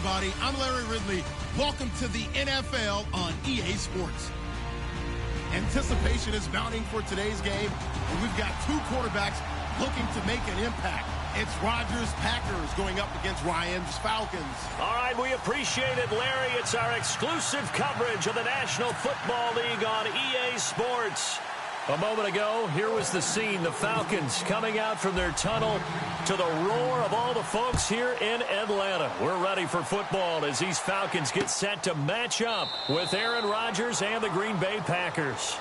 everybody. I'm Larry Ridley. Welcome to the NFL on EA Sports. Anticipation is mounting for today's game, and we've got two quarterbacks looking to make an impact. It's Rodgers' Packers going up against Ryan's Falcons. All right, we appreciate it, Larry. It's our exclusive coverage of the National Football League on EA Sports. A moment ago, here was the scene. The Falcons coming out from their tunnel to the roar of all the folks here in Atlanta. We're ready for football as these Falcons get set to match up with Aaron Rodgers and the Green Bay Packers.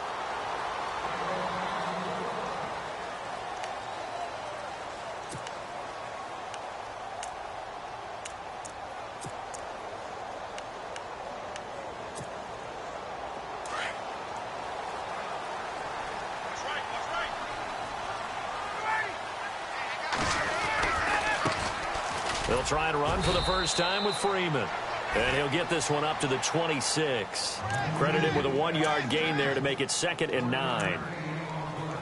They'll try and run for the first time with Freeman. And he'll get this one up to the 26. Credited with a 1-yard gain there to make it 2nd and 9.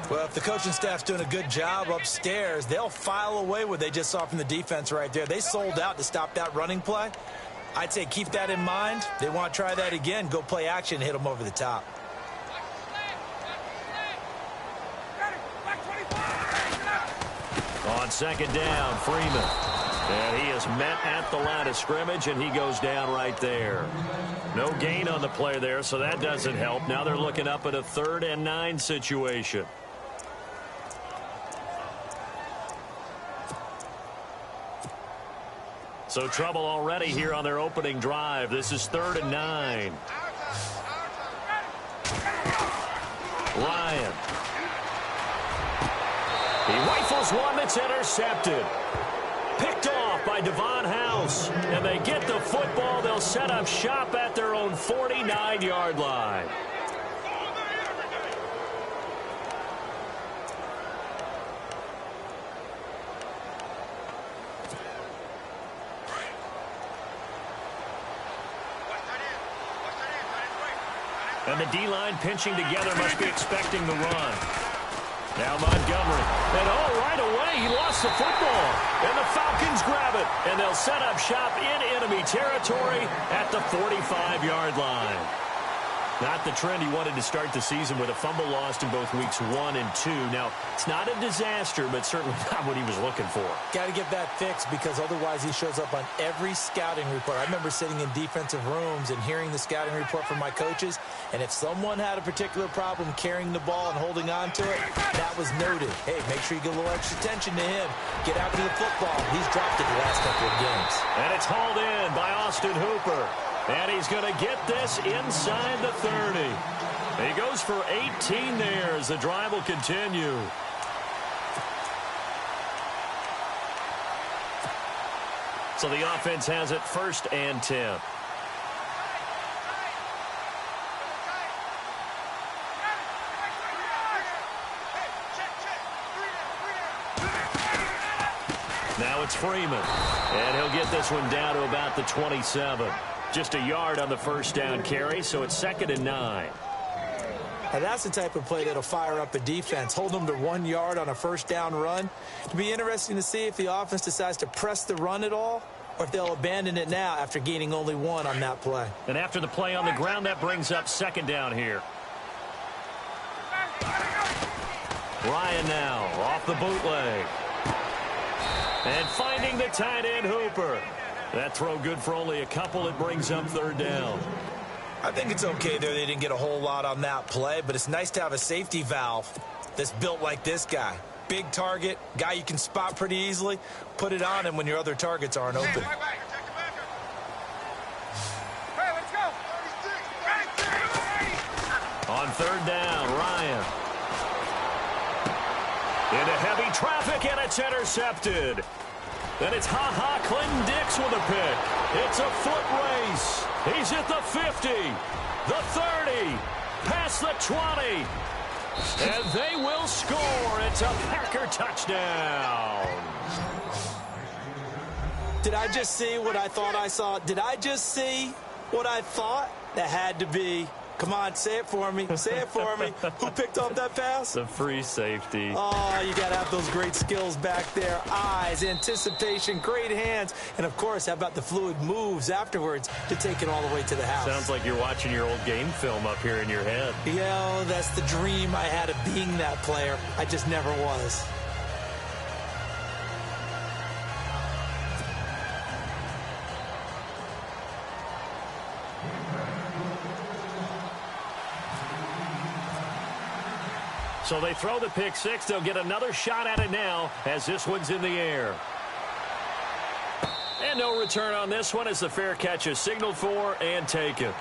Well, if the coaching staff's doing a good job upstairs, they'll file away what they just saw from the defense right there. They sold out to stop that running play. I'd say keep that in mind. They want to try that again. Go play action and hit them over the top. On 2nd down, Freeman. And he is met at the line of scrimmage, and he goes down right there. No gain on the play there, so that doesn't help. Now they're looking up at a 3rd and 9 situation. So trouble already here on their opening drive. This is 3rd and 9. Ryan. He rifles one that's intercepted. Picked off by Devon House. And they get the football. They'll set up shop at their own 49-yard line. And the D-line pinching together must be expecting the run. Now Montgomery. And right away, he lost the football. And the Falcons grab it. And they'll set up shop in enemy territory at the 45-yard line. Not the trend he wanted to start the season with a fumble lost in both weeks 1 and 2. Now, it's not a disaster, but certainly not what he was looking for. Got to get that fixed because otherwise he shows up on every scouting report. I remember sitting in defensive rooms and hearing the scouting report from my coaches, and if someone had a particular problem carrying the ball and holding on to it, that was noted. Hey, make sure you give a little extra attention to him. Get after the football. He's dropped it the last couple of games. And it's hauled in by Austin Hooper. And he's going to get this inside the 30. He goes for 18 there as the drive will continue. So the offense has it 1st and 10. Now it's Freeman. And he'll get this one down to about the 27. Just a yard on the 1st down carry, so it's 2nd and 9. Now that's the type of play that'll fire up a defense. Hold them to 1 yard on a 1st down run. It'll be interesting to see if the offense decides to press the run at all or if they'll abandon it now after gaining only 1 on that play. And after the play on the ground, that brings up 2nd down here. Ryan now off the bootleg. And finding the tight end, Hooper. That throw good for only a couple. It brings up 3rd down. I think it's okay there. They didn't get a whole lot on that play, but it's nice to have a safety valve that's built like this guy. Big target, guy you can spot pretty easily. Put it on him when your other targets aren't open. On 3rd down, Ryan. Into heavy traffic, and it's intercepted. Then it's Clinton Dix with a pick. It's a foot race. He's at the 50, the 30, past the 20. And they will score. It's a Packer touchdown. Did I just see what I thought I saw? Did I just see what I thought? That had to be Come on, say it for me. Say it for me. Who picked up that pass? The free safety. Oh, you got to have those great skills back there. Eyes, anticipation, great hands. And, of course, how about the fluid moves afterwards to take it all the way to the house? Sounds like you're watching your old game film up here in your head. Yo, that's the dream I had of being that player. I just never was. So they throw the pick six. They'll get another shot at it now as this one's in the air. And no return on this one as the fair catch is signaled for and taken.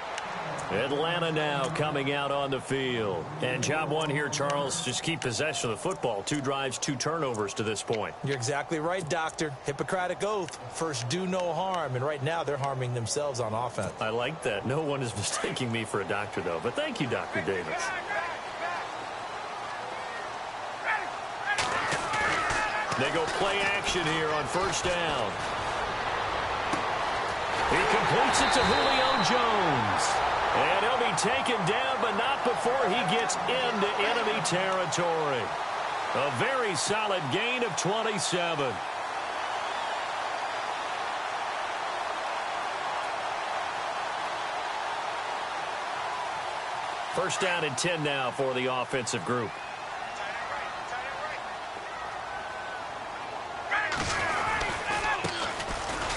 Atlanta now coming out on the field. And job one here, Charles, just keep possession of the football. 2 drives, 2 turnovers to this point. You're exactly right, Doctor. Hippocratic oath. First, do no harm. And right now, they're harming themselves on offense. I like that. No one is mistaking me for a doctor, though. But thank you, Dr. Davis. They go play action here on first down. He completes it to Julio Jones. And he'll be taken down, but not before he gets into enemy territory. A very solid gain of 27. First down and 10 now for the offensive group.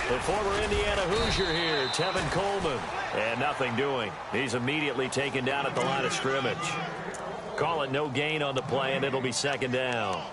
The former Indiana Hoosier here, Tevin Coleman. And nothing doing. He's immediately taken down at the line of scrimmage. Call it no gain on the play, and it'll be second down.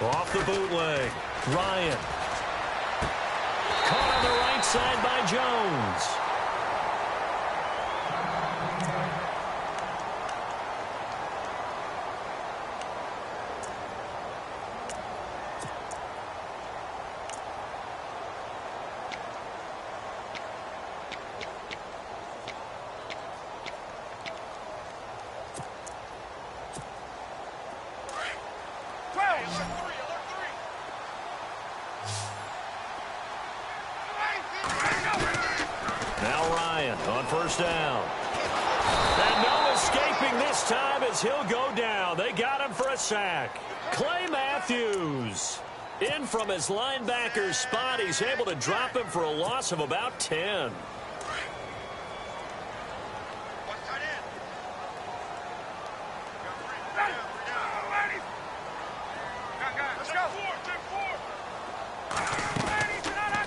Off the bootleg. Ryan. Caught on the right side by Jones. On first down. And no escaping this time as he'll go down. They got him for a sack. Clay Matthews in from his linebacker spot. He's able to drop him for a loss of about 10.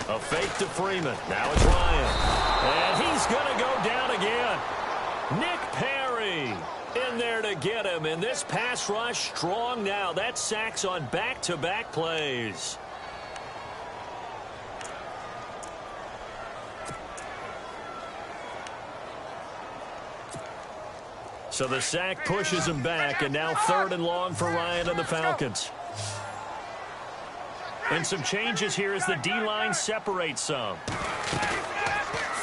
A fake to Freeman. Now it's Ryan. And he's going to go down again. Nick Perry in there to get him. And this pass rush strong now. That's sacks on back-to-back plays. So the sack pushes him back. And now 3rd and long for Ryan and the Falcons. And some changes here as the D-line separates some.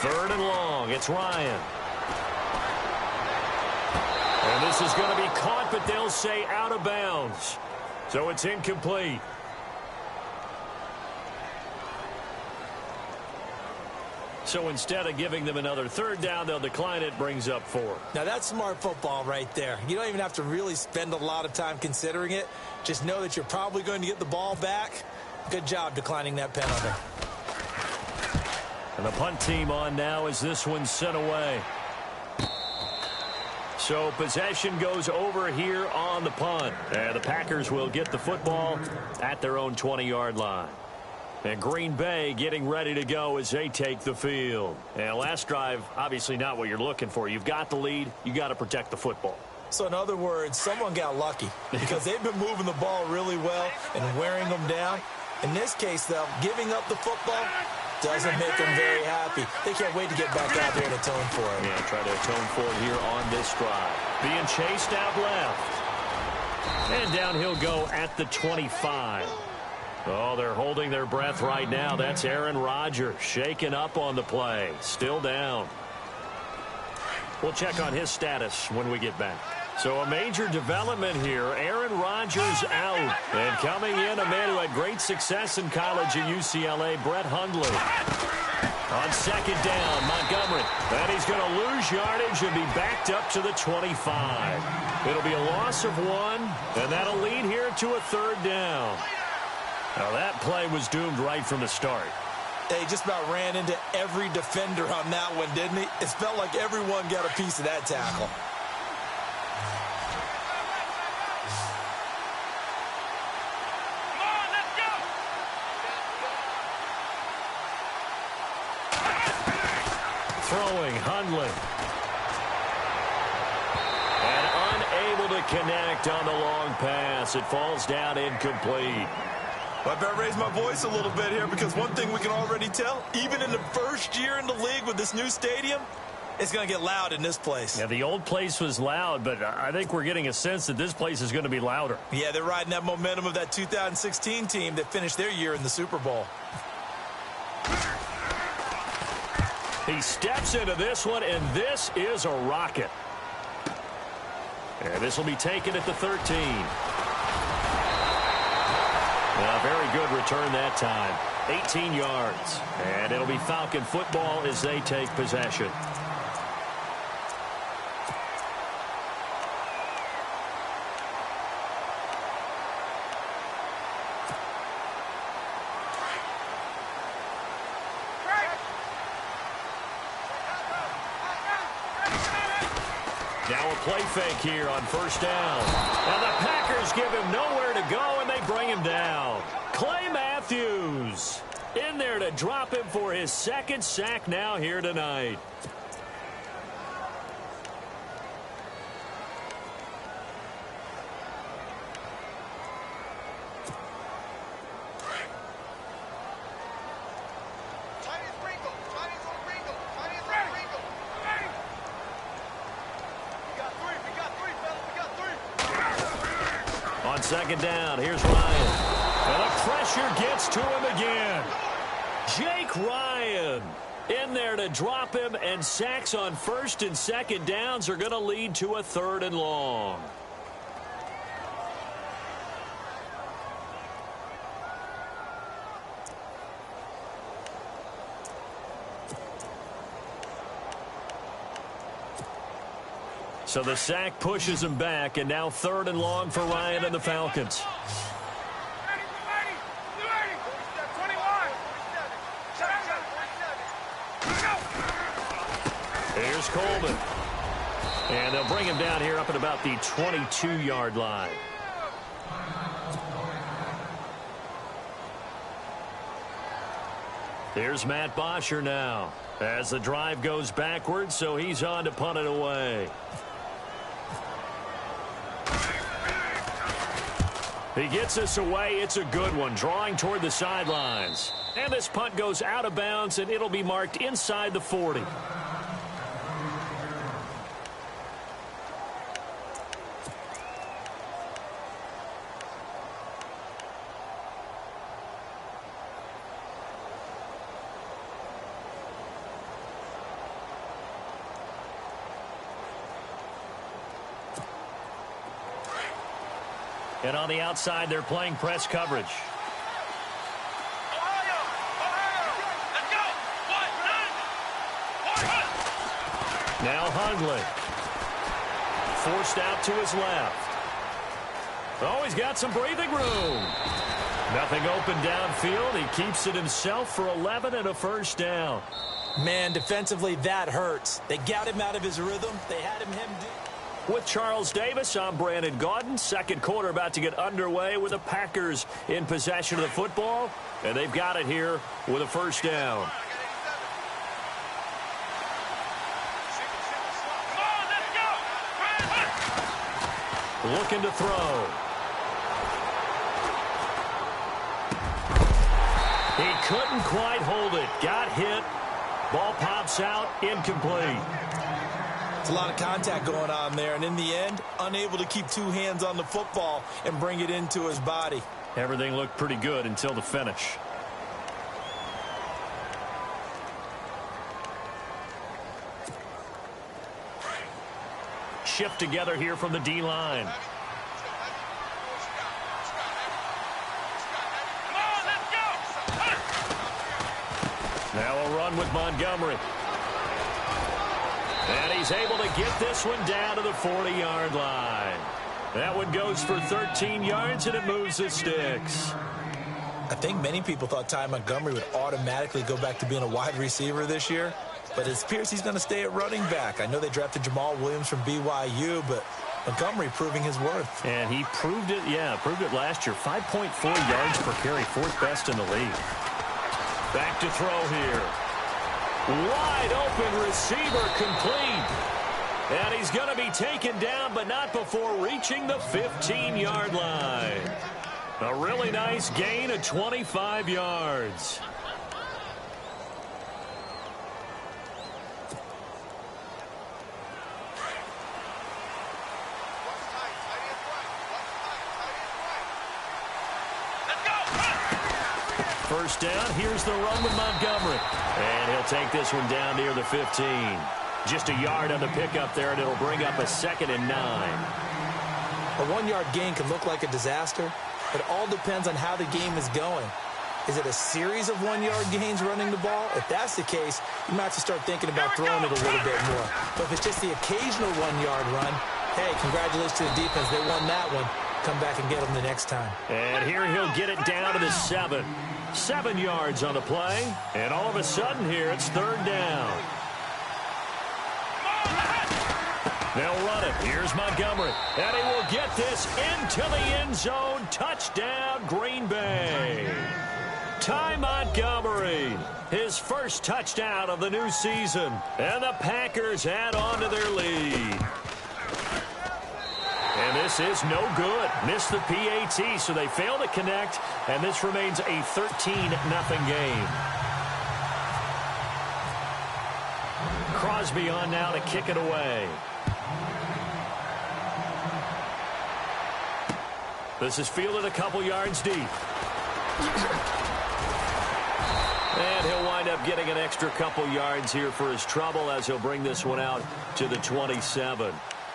3rd and long. It's Ryan. And this is going to be caught, but they'll say out of bounds. So it's incomplete. So instead of giving them another 3rd down, they'll decline it, brings up 4. Now that's smart football right there. You don't even have to really spend a lot of time considering it. Just know that you're probably going to get the ball back. Good job declining that penalty. And the punt team on now as this one's sent away. So possession goes over here on the punt. And the Packers will get the football at their own 20-yard line. And Green Bay getting ready to go as they take the field. And last drive, obviously not what you're looking for. You've got the lead. You got to protect the football. So in other words, someone got lucky because they've been moving the ball really well and wearing them down. In this case, though, giving up the football doesn't make them very happy. They can't wait to get back out there and atone for it. Yeah, try to atone for it here on this drive. Being chased out left. And down he'll go at the 25. Oh, they're holding their breath right now. That's Aaron Rodgers shaken up on the play. Still down. We'll check on his status when we get back. So a major development here. Aaron Rodgers out. And coming in, a man who had great success in college at UCLA, Brett Hundley. On second down, Montgomery. And he's going to lose yardage and be backed up to the 25. It'll be a loss of 1, and that'll lead here to a third down. Now that play was doomed right from the start. He just about ran into every defender on that one, didn't he? It felt like everyone got a piece of that tackle. Throwing, Hundley. And unable to connect on the long pass. It falls down incomplete. I better raise my voice a little bit here, because one thing we can already tell, even in the first year in the league with this new stadium, it's going to get loud in this place. Yeah, the old place was loud, but I think we're getting a sense that this place is going to be louder. Yeah, they're riding that momentum of that 2016 team that finished their year in the Super Bowl. He steps into this one, and this is a rocket. And this will be taken at the 13. Very good return that time. 18 yards. And it'll be Falcon football as they take possession. Now a play fake here on first down. And the Packers give him nowhere to go, and they bring him down. Clay Matthews in there to drop him for his second sack now here tonight. On second down, here's Ryan. And the pressure gets to him again. Jake Ryan in there to drop him, and sacks on first and second downs are going to lead to a third and long. So the sack pushes him back, and now third and long for Ryan and the Falcons. Here's Coleman. And they'll bring him down here up at about the 22-yard line. Here's Matt Bosher now as the drive goes backwards, so he's on to punt it away. He gets this away. It's a good one, drawing toward the sidelines. And this punt goes out of bounds, and it'll be marked inside the 40. And on the outside, they're playing press coverage. Now Hundley. Forced out to his left. Oh, he's got some breathing room. Nothing open downfield. He keeps it himself for 11 and a first down. Man, defensively, that hurts. They got him out of his rhythm. They had him hemmed in. With Charles Davis, I'm Brandon Gaudin. Second quarter about to get underway with the Packers in possession of the football. And they've got it here with a first down. Looking to throw. He couldn't quite hold it. Got hit. Ball pops out. Incomplete. It's a lot of contact going on there, and in the end, unable to keep two hands on the football and bring it into his body. Everything looked pretty good until the finish. Shift together here from the D-line. Now a run with Montgomery. And he's able to get this one down to the 40-yard line. That one goes for 13 yards, and it moves the sticks. I think many people thought Ty Montgomery would automatically go back to being a wide receiver this year, but it appears he's going to stay at running back. I know they drafted Jamal Williams from BYU, but Montgomery proving his worth. And he proved it, proved it last year. 5.4 yards per carry, fourth best in the league. Back to throw here. Wide open receiver, complete. And he's going to be taken down, but not before reaching the 15-yard line. A really nice gain of 25 yards. First down, here's the run with Montgomery. And he'll take this one down near the 15. Just a yard on the pickup there, and it'll bring up a 2nd and 9. A 1-yard gain can look like a disaster. It all depends on how the game is going. Is it a series of 1-yard gains running the ball? If that's the case, you might have to start thinking about throwing it a little bit more. But if it's just the occasional 1-yard run, hey, congratulations to the defense. They won that one. Come back and get them the next time. And here he'll get it down to the 7. 7 yards on the play. And all of a sudden here, it's 3rd down. They'll run it. Here's Montgomery. And he will get this into the end zone. Touchdown, Green Bay. Ty Montgomery, his first touchdown of the new season. And the Packers add on to their lead. And this is no good. Missed the PAT, so they fail to connect. And this remains a 13-0 game. Crosby on now to kick it away. This is fielded a couple yards deep. And he'll wind up getting an extra couple yards here for his trouble as he'll bring this one out to the 27.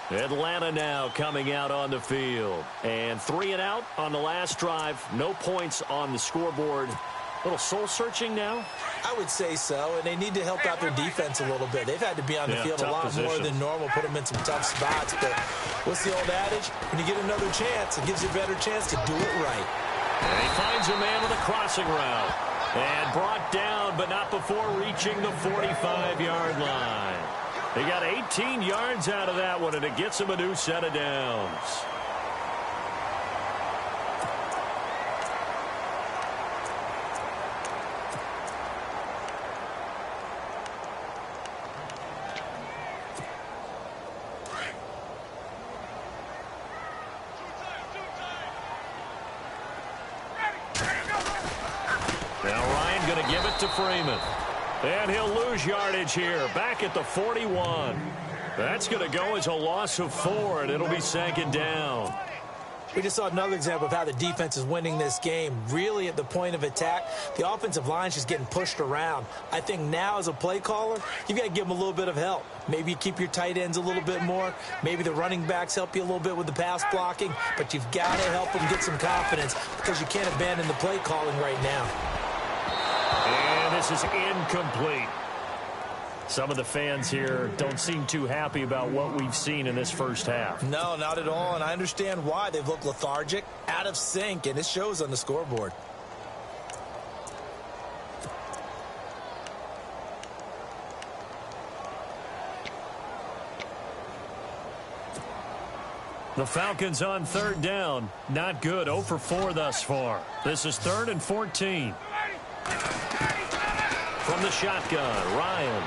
Atlanta now coming out on the field. And 3 and out on the last drive. No points on the scoreboard. A little soul-searching now? I would say so, and they need to help out their defense a little bit. They've had to be on the field a lot more than normal, put them in some tough spots. But what's the old adage? When you get another chance, it gives you a better chance to do it right. And he finds a man with a crossing route. And brought down, but not before reaching the 45-yard line. They got 18 yards out of that one, and it gets him a new set of downs. To Freeman. And he'll lose yardage here. Back at the 41. That's going to go as a loss of 4, and it'll be 2nd down. We just saw another example of how the defense is winning this game. Really at the point of attack, the offensive line's just getting pushed around. I think now as a play caller, you've got to give them a little bit of help. Maybe you keep your tight ends a little bit more. Maybe the running backs help you a little bit with the pass blocking. But you've got to help them get some confidence because you can't abandon the play calling right now. And this is incomplete. Some of the fans here don't seem too happy about what we've seen in this first half. No, not at all, and I understand why. They've looked lethargic, out of sync, and it shows on the scoreboard. The Falcons on 3rd down. Not good. 0 for 4 thus far. This is 3rd and 14. From the shotgun, Ryan.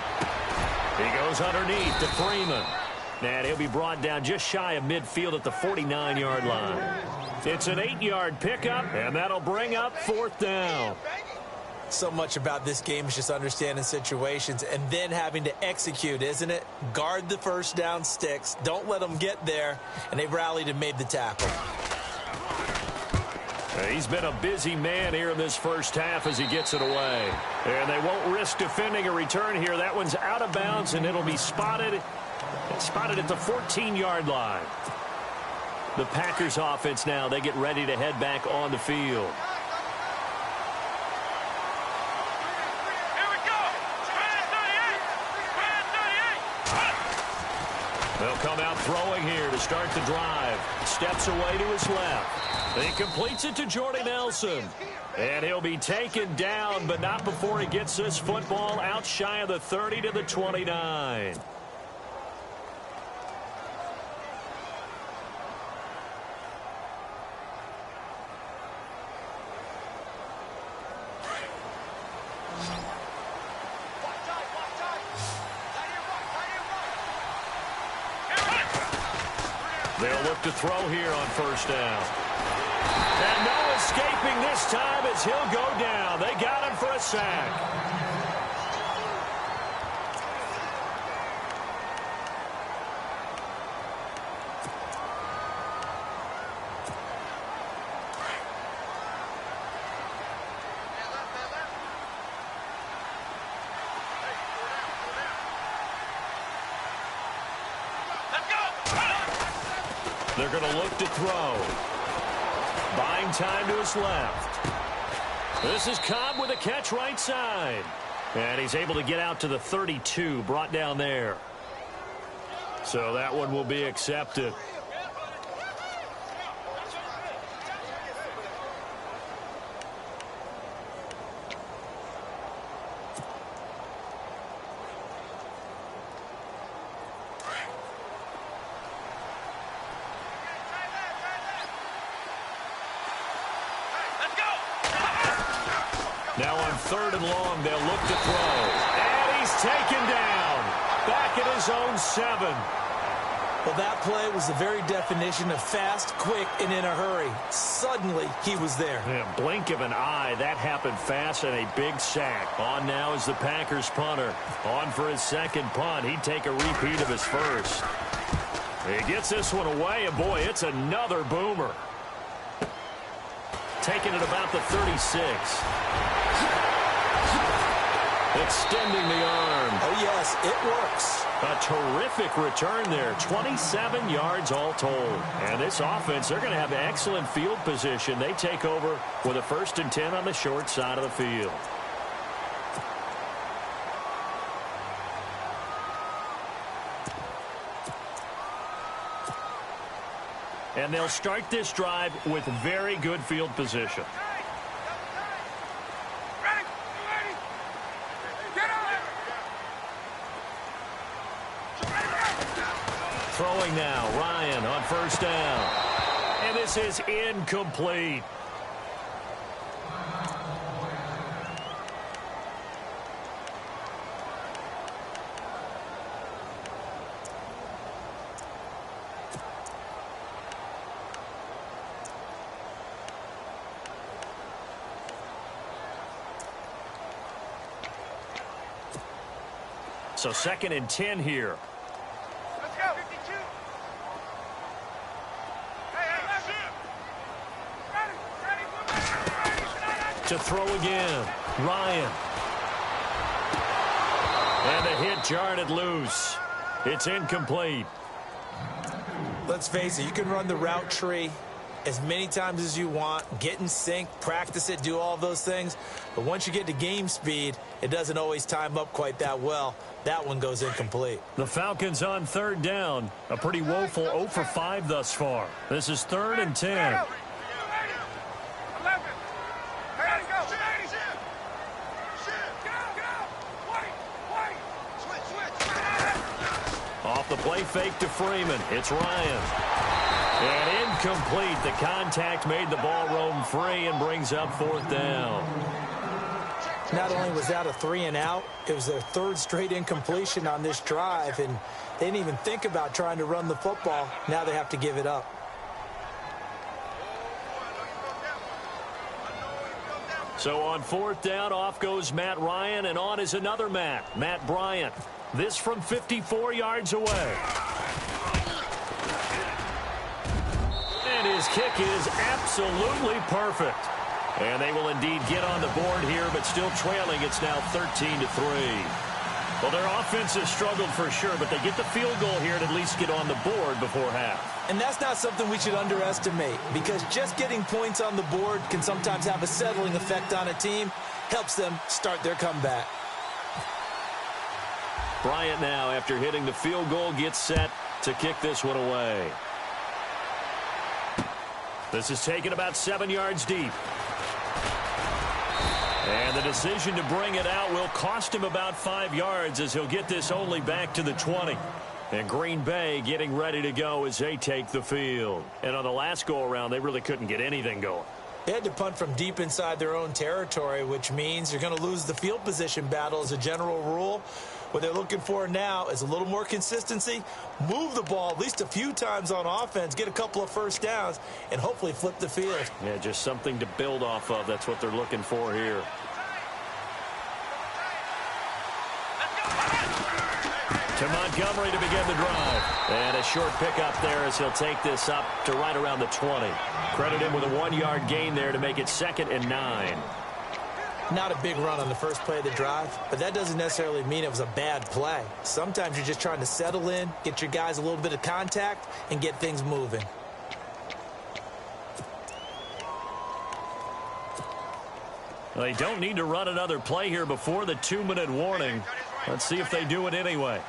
He goes underneath to Freeman. And he'll be brought down just shy of midfield at the 49-yard line. It's an 8-yard pickup, and that'll bring up 4th down. So much about this game is just understanding situations and then having to execute, isn't it? Guard the first down sticks. Don't let them get there. And they rallied and made the tackle. He's been a busy man here in this first half as he gets it away. And they won't risk defending a return here. That one's out of bounds, and it'll be spotted at the 14-yard line. The Packers offense now, they get ready to head back on the field. They'll come out throwing here to start the drive. Steps away to his left. He completes it to Jordy Nelson. And he'll be taken down, but not before he gets this football out shy of the 30 to the 29. They'll look to throw here on first down. And no escaping this time as he'll go down. They got him for a sack. They're going to look to throw. Buying time to his left. This is Cobb with a catch right side. And he's able to get out to the 32, brought down there. So that one will be accepted. Now on third and long, they'll look to throw. And he's taken down. Back at his own 7. Well, that play was the very definition of fast, quick, and in a hurry. Suddenly, he was there. Yeah, blink of an eye. That happened fast and a big sack. On now is the Packers punter. On for his second punt. He'd take a repeat of his first. He gets this one away, and boy, it's another boomer. Taking it about the 36. Extending the arm. Oh, yes, it works. A terrific return there. 27 yards all told. And this offense, they're going to have excellent field position. They take over with a 1st and 10 on the short side of the field. And they'll start this drive with very good field position. Throwing now, Ryan on first down. And this is incomplete. So 2nd and 10 here. Let's go. 52. To throw again. Ryan. And the hit jarred loose. It's incomplete. Let's face it, you can run the route tree as many times as you want, get in sync, practice it, do all those things. But once you get to game speed, it doesn't always time up quite that well. That one goes incomplete. The Falcons on 3rd down. A pretty woeful 0 for 5 thus far. This is 3rd and 10. Off the play fake to Freeman. It's Ryan. And incomplete. The contact made the ball roam free and brings up 4th down. Not only was that a 3 and out, it was their 3rd straight incompletion on this drive, and they didn't even think about trying to run the football. Now they have to give it up. So on fourth down, off goes Matt Ryan, and on is another Matt Bryant. This from 54 yards away. And his kick is absolutely perfect. And they will indeed get on the board here, but still trailing. It's now 13-3. Well, their offense has struggled for sure, but they get the field goal here and at least get on the board before half. And that's not something we should underestimate, because just getting points on the board can sometimes have a settling effect on a team. Helps them start their comeback. Bryant now, after hitting the field goal, gets set to kick this one away. This is taken about 7 yards deep. And the decision to bring it out will cost him about 5 yards, as he'll get this only back to the 20. And Green Bay getting ready to go as they take the field. And on the last go-around, they really couldn't get anything going. They had to punt from deep inside their own territory, which means you're going to lose the field position battle as a general rule. What they're looking for now is a little more consistency, move the ball at least a few times on offense, get a couple of first downs, and hopefully flip the field. Yeah, just something to build off of. That's what they're looking for here. To Montgomery to begin the drive. And a short pickup there as he'll take this up to right around the 20. Credit him with a 1-yard gain there to make it 2nd and 9. Not a big run on the first play of the drive, but that doesn't necessarily mean it was a bad play. Sometimes you're just trying to settle in, get your guys a little bit of contact, and get things moving. Well, they don't need to run another play here before the 2-minute warning. Let's see if they do it anyway.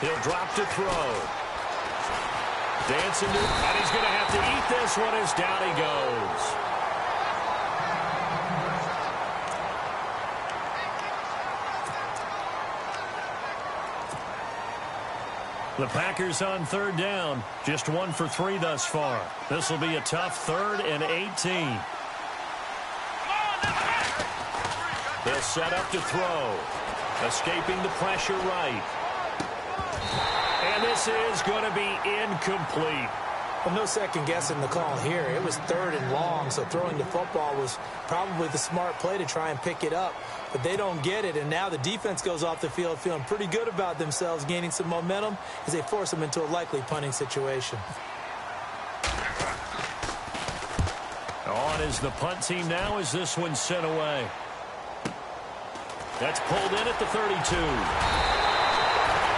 He'll drop to throw. Dancing, and he's going to have to eat this one as down he goes. The Packers on 3rd down. Just 1 for 3 thus far. This will be a tough 3rd and 18. They'll set up to throw. Escaping the pressure right. And this is going to be incomplete. Well, no second guessing the call here. It was 3rd and long, so throwing the football was probably the smart play to try and pick it up. But they don't get it, and now the defense goes off the field feeling pretty good about themselves, gaining some momentum as they force them into a likely punting situation. On is the punt team now as this one's sent away. That's pulled in at the 32.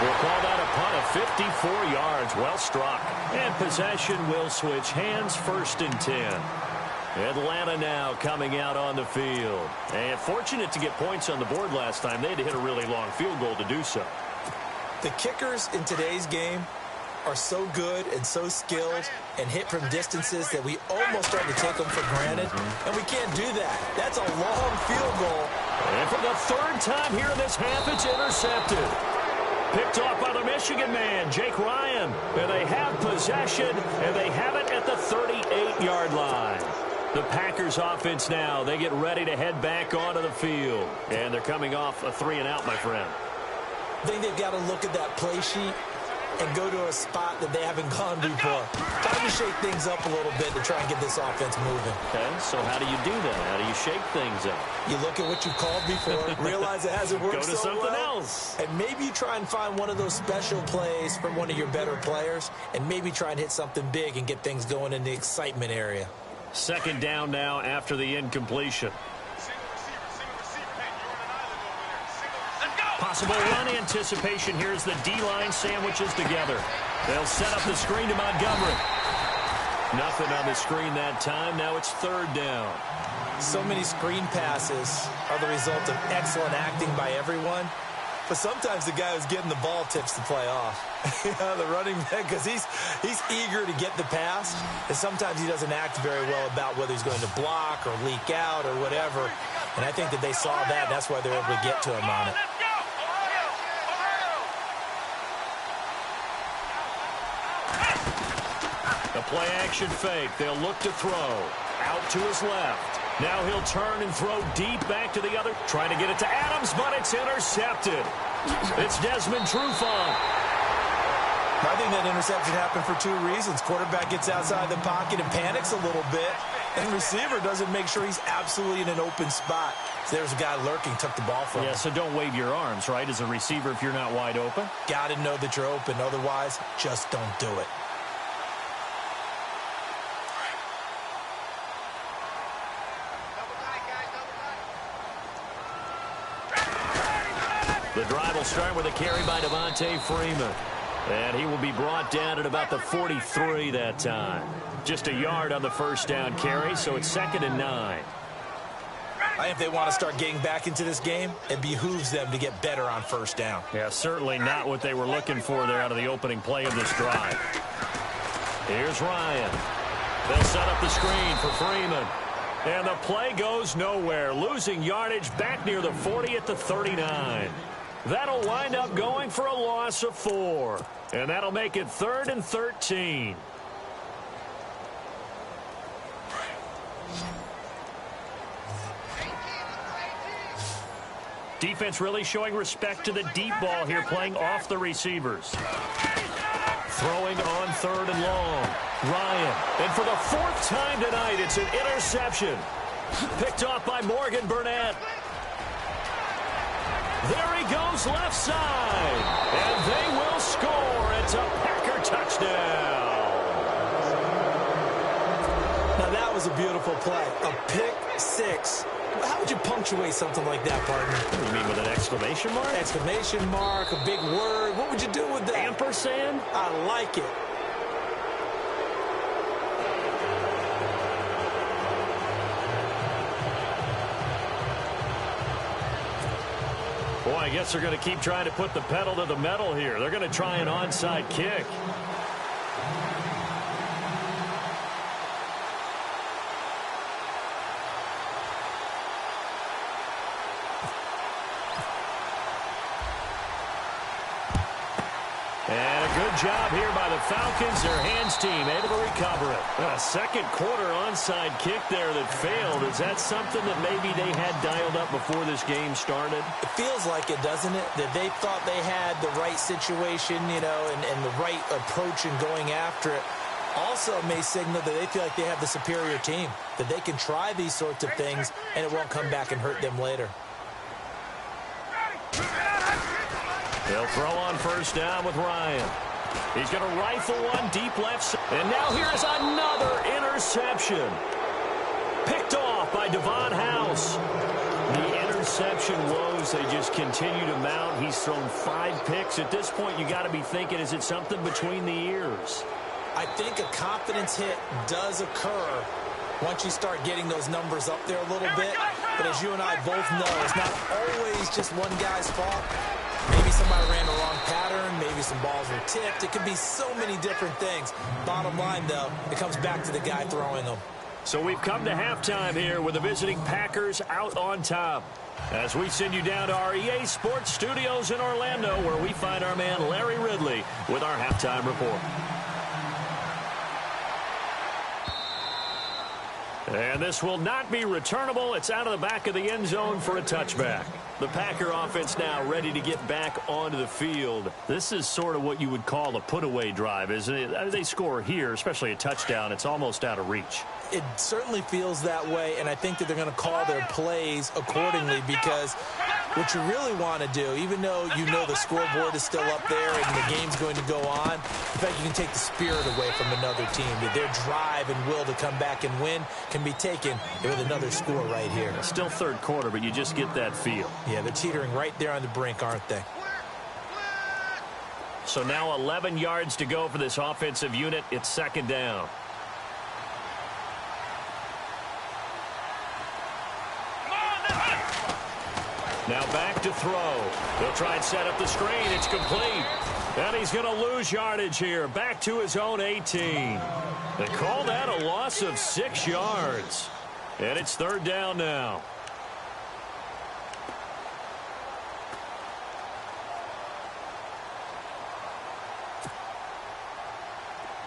We'll call that a punt of 54 yards. Well struck. And possession will switch hands, 1st and 10. Atlanta now coming out on the field. And fortunate to get points on the board last time. They had to hit a really long field goal to do so. The kickers in today's game are so good and so skilled and hit from distances that we almost start to take them for granted. And we can't do that. That's a long field goal. And for the 3rd time here in this half, it's intercepted. Picked off by the Michigan man, Jake Ryan. And they have possession, and they have it at the 38-yard line. The Packers offense now, they get ready to head back onto the field. And they're coming off a 3-and-out, my friend. I think they've got to look at that play sheet and go to a spot that they haven't gone before. Time to shake things up a little bit to try and get this offense moving. Okay, so how do you do that? How do you shake things up? You look at what you called before, realize it hasn't worked so well. Go to something else. And maybe you try and find one of those special plays from one of your better players, and maybe try and hit something big and get things going in the excitement area. 2nd down now after the incompletion. Possible run anticipation here as the D-line sandwiches together. They'll set up the screen to Montgomery. Nothing on the screen that time. Now it's 3rd down. So many screen passes are the result of excellent acting by everyone. But sometimes the guy who's getting the ball tips the play off. The running back, because he's eager to get the pass, and sometimes he doesn't act very well about whether he's going to block or leak out or whatever. And I think that they saw that, and that's why they're able to get to him on it. The play-action fake. They'll look to throw. Out to his left. Now he'll turn and throw deep back to the other. Trying to get it to Adams, but it's intercepted. It's Desmond Trufant. I think that interception happened for two reasons. Quarterback gets outside the pocket and panics a little bit, and receiver doesn't make sure he's absolutely in an open spot. So there's a guy lurking, took the ball from him. Yeah, so don't wave your arms, right, as a receiver if you're not wide open. Got to know that you're open. Otherwise, just don't do it. The drive will start with a carry by Devontae Freeman. And he will be brought down at about the 43 that time. Just a yard on the first down carry, so it's 2nd and 9. I think if they want to start getting back into this game, it behooves them to get better on first down. Yeah, certainly not what they were looking for there out of the opening play of this drive. Here's Ryan. They'll set up the screen for Freeman. And the play goes nowhere, losing yardage back near the 40 at the 39. That'll wind up going for a loss of 4. And that'll make it 3rd and 13. Defense really showing respect to the deep ball here, playing off the receivers. Throwing on 3rd and long. Ryan. And for the 4th time tonight, it's an interception. Picked off by Morgan Burnett. There he goes left side. And they will score. It's a Packer touchdown. Now that was a beautiful play. A pick six. How would you punctuate something like that, partner? What do you mean, with an exclamation mark? Exclamation mark, a big word. What would you do with that? Ampersand? I like it. Boy, I guess they're going to keep trying to put the pedal to the metal here. They're going to try an onside kick. And a good job here by the Falcons. Their hands team able to recover it. A second quarter onside kick there that failed. Is that something that maybe they had dialed up before this game started? It feels like it, doesn't it? That they thought they had the right situation, you know, and the right approach in going after it. Also may signal that they feel like they have the superior team, that they can try these sorts of things and it won't come back and hurt them later. They'll throw on first down with Ryan. He's going to rifle one deep left side. And now here's another interception. Picked off by Devon House. The interception woes, they just continue to mount. He's thrown 5 picks. At this point, you got to be thinking, is it something between the ears? I think a confidence hit does occur once you start getting those numbers up there a little bit. But as you and I both know, it's not always just one guy's fault. Maybe somebody ran the wrong pattern. Maybe some balls were tipped. It could be so many different things. Bottom line, though, it comes back to the guy throwing them. So we've come to halftime here with the visiting Packers out on top. As we send you down to our EA Sports Studios in Orlando, where we find our man Larry Ridley with our halftime report. And this will not be returnable. It's out of the back of the end zone for a touchback. The Packer offense now ready to get back onto the field. This is sort of what you would call a put-away drive, isn't it? They score here, especially a touchdown. It's almost out of reach. It certainly feels that way, and I think that they're going to call their plays accordingly because what you really want to do, even though you know the scoreboard is still up there and the game's going to go on, in fact, you can take the spirit away from another team. That their drive and will to come back and win can be taken with another score right here. Still third quarter, but you just get that feel. Yeah, they're teetering right there on the brink, aren't they? So now 11 yards to go for this offensive unit. It's second down. Now back to throw. He'll try and set up the screen. It's complete. And he's going to lose yardage here. Back to his own 18. They call that a loss of 6 yards. And it's third down now.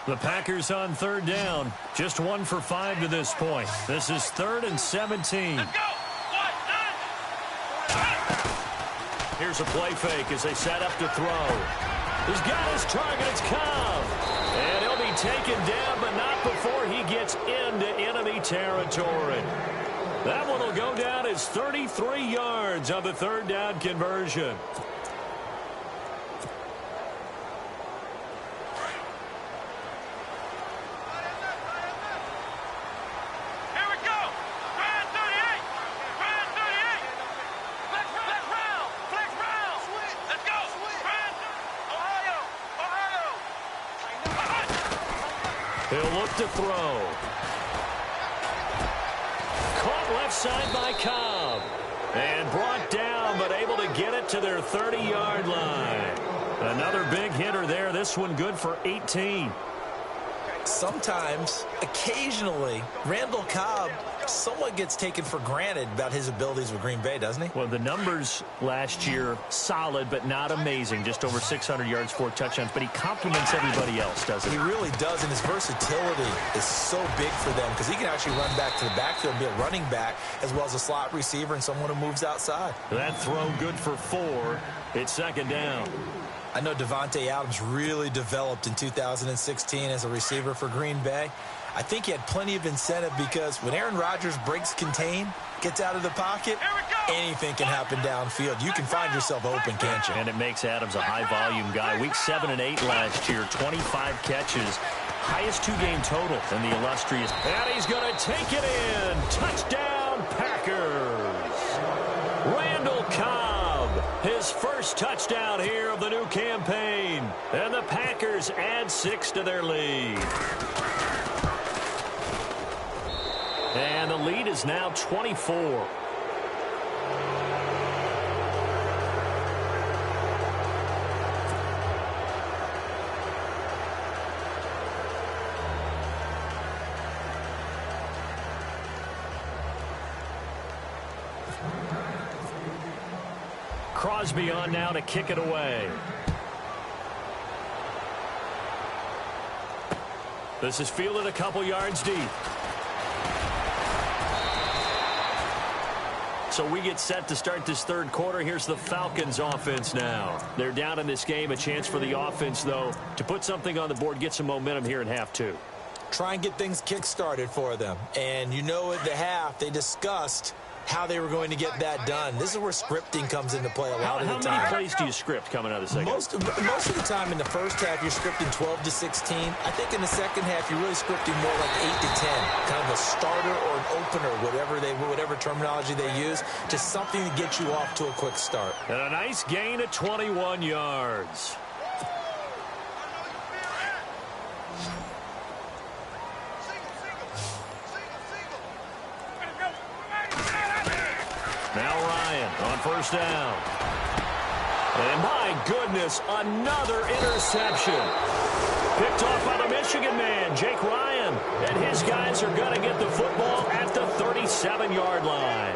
The Packers on third down. Just 1 for 5 to this point. This is 3rd and 17. Let's go. 1, 9. Here's a play fake as they set up to throw. He's got his target. It's Cobb. And he'll be taken down, but not before he gets into enemy territory. That one will go down as 33 yards on the third down conversion. He'll look to throw. Caught left side by Cobb. And brought down, but able to get it to their 30-yard line. Another big hitter there. This one good for 18. Sometimes, occasionally, Randall Cobb somewhat gets taken for granted about his abilities with Green Bay, doesn't he? Well, the numbers last year, solid but not amazing. Just over 600 yards, 4 touchdowns. But he complements everybody else, doesn't he? He really does, and his versatility is so big for them because he can actually run back to the backfield and be a running back as well as a slot receiver and someone who moves outside. That throw good for 4. It's 2nd down. I know Devontae Adams really developed in 2016 as a receiver for Green Bay. I think he had plenty of incentive because when Aaron Rodgers breaks contain, gets out of the pocket, anything can happen downfield. You can find yourself open, can't you? And it makes Adams a high-volume guy. Week 7 and 8 last year, 25 catches. Highest 2-game total in the illustrious. And he's going to take it in. Touchdown, Packers. Randall Cobb, his first touchdown here of the new campaign. And the Packers add 6 to their lead. And the lead is now 24. Crosby on now to kick it away. This is fielded a couple yards deep. So we get set to start this third quarter. Here's the Falcons offense now. They're down in this game. A chance for the offense, though, to put something on the board, get some momentum here in half 2. Try and get things kick-started for them. And you know at the half, they discussed how they were going to get that done. This is where scripting comes into play a lot of the time. How many plays do you script coming out of the second? Most of the time in the first half, you're scripting 12 to 16. I think in the second half, you're really scripting more like 8 to 10. Kind of a starter or an opener, whatever terminology they use. Just something to get you off to a quick start. And a nice gain of 21 yards. Now Ryan on first down. And my goodness, another interception. Picked off by the Michigan man, Jake Ryan. And his guys are going to get the football at the 37-yard line.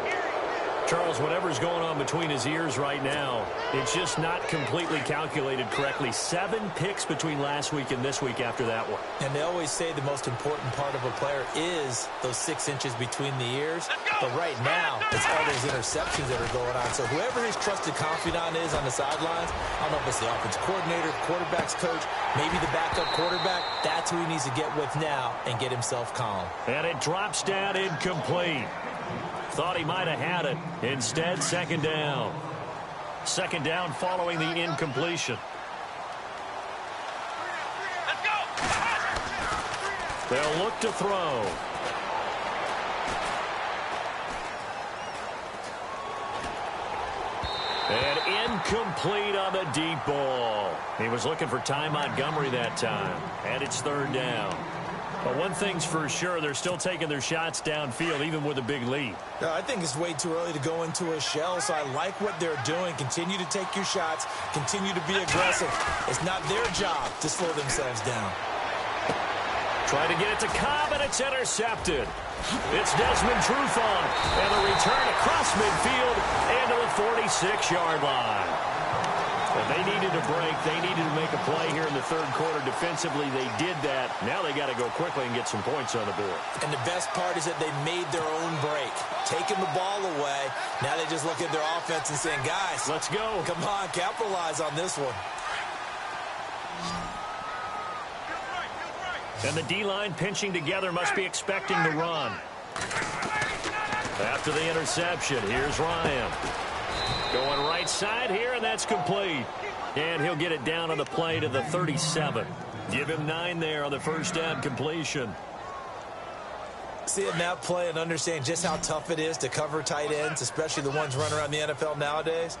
Charles, whatever's going on between his ears right now, it's just not completely calculated correctly. 7 picks between last week and this week after that one. And they always say the most important part of a player is those 6 inches between the ears. But right now, it's all those interceptions that are going on. So whoever his trusted confidant is on the sidelines, I don't know if it's the offense coordinator, quarterback's coach, maybe the backup quarterback, that's who he needs to get with now and get himself calm. And it drops down incomplete. Thought he might have had it. Instead, 2nd down. 2nd down following the incompletion. Let's go. They'll look to throw. And incomplete on the deep ball. He was looking for Ty Montgomery that time. And it's 3rd down. But one thing's for sure, they're still taking their shots downfield, even with a big lead. I think it's way too early to go into a shell, so I like what they're doing. Continue to take your shots. Continue to be aggressive. It's not their job to slow themselves down. Try to get it to Cobb, and it's intercepted. It's Desmond Trufant, and the return across midfield into the 46-yard line. And they needed a break. They needed to make a play here in the third quarter. Defensively, they did that. Now they got to go quickly and get some points on the board. And the best part is that they made their own break. Taking the ball away. Now they just look at their offense and saying, guys, let's go. Come on, capitalize on this one. And the D-line pinching together must be expecting the run. After the interception, here's Ryan. Going right side here, and that's complete. And he'll get it down on the play to the 37. Give him 9 there on the first down completion. Seeing that play and understand just how tough it is to cover tight ends, especially the ones running around the NFL nowadays,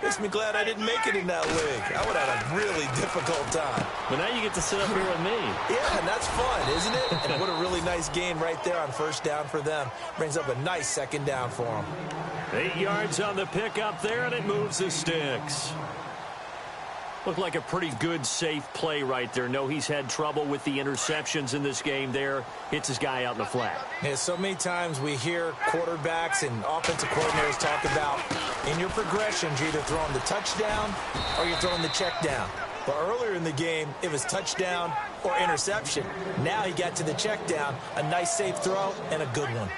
makes me glad I didn't make it in that league. I would have had a really difficult time. But now you get to sit up here with me. Yeah, and that's fun, isn't it? And what a really nice gain right there on first down for them. Brings up a nice second down for them. 8 yards on the pickup there, and it moves the sticks. Looked like a pretty good, safe play right there. No, he's had trouble with the interceptions in this game there. Hits his guy out in the flat. Yeah, so many times we hear quarterbacks and offensive coordinators talk about in your progressions, you're either throwing the touchdown or you're throwing the check down. But earlier in the game, it was touchdown or interception. Now he got to the check down, a nice safe throw, and a good one.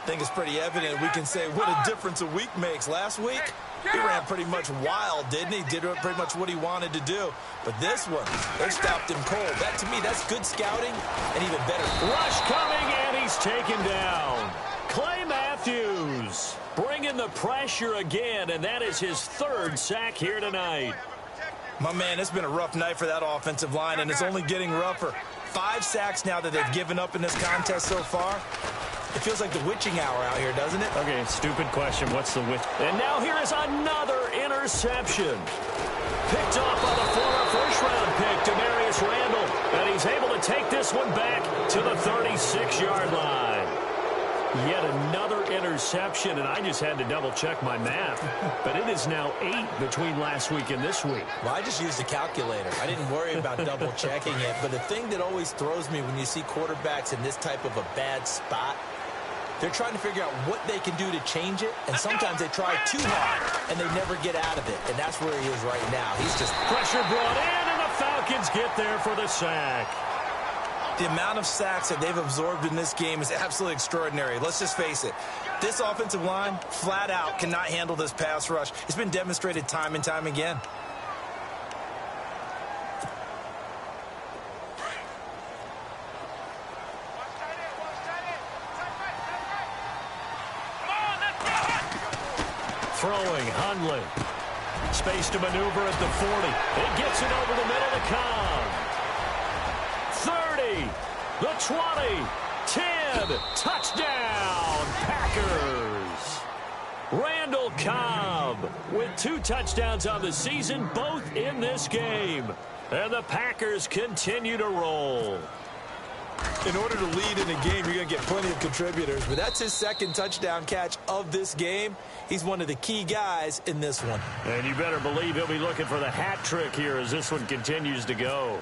I think it's pretty evident. We can say what a difference a week makes. Last week, he ran pretty much wild, didn't he? Did pretty much what he wanted to do. But this one, they stopped him cold. That, to me, that's good scouting and even better. Rush coming, and he's taken down. Clay Matthews bringing the pressure again, and that is his 3rd sack here tonight. My man, it's been a rough night for that offensive line, and it's only getting rougher. 5 sacks now that they've given up in this contest so far. It feels like the witching hour out here, doesn't it? Okay, stupid question. What's the witch? And now here is another interception. Picked off by the former first-round pick, Demarius Randall. And he's able to take this one back to the 36-yard line. Yet another interception, and I just had to double-check my math. But it is now 8 between last week and this week. Well, I just used a calculator. I didn't worry about double-checking it. But the thing that always throws me when you see quarterbacks in this type of a bad spot, they're trying to figure out what they can do to change it, and sometimes they try too hard, and they never get out of it. And that's where he is right now. He's just... Pressure brought in, and the Falcons get there for the sack. The amount of sacks that they've absorbed in this game is absolutely extraordinary. Let's just face it. This offensive line, flat out, cannot handle this pass rush. It's been demonstrated time and time again. Throwing, Hundley. Space to maneuver at the 40. It gets it over the middle to Cobb. 30, the 20, 10, touchdown, Packers. Randall Cobb with 2 touchdowns on the season, both in this game. And the Packers continue to roll. In order to lead in a game, you're going to get plenty of contributors, but that's his 2nd touchdown catch of this game. He's one of the key guys in this one. And you better believe he'll be looking for the hat trick here as this one continues to go.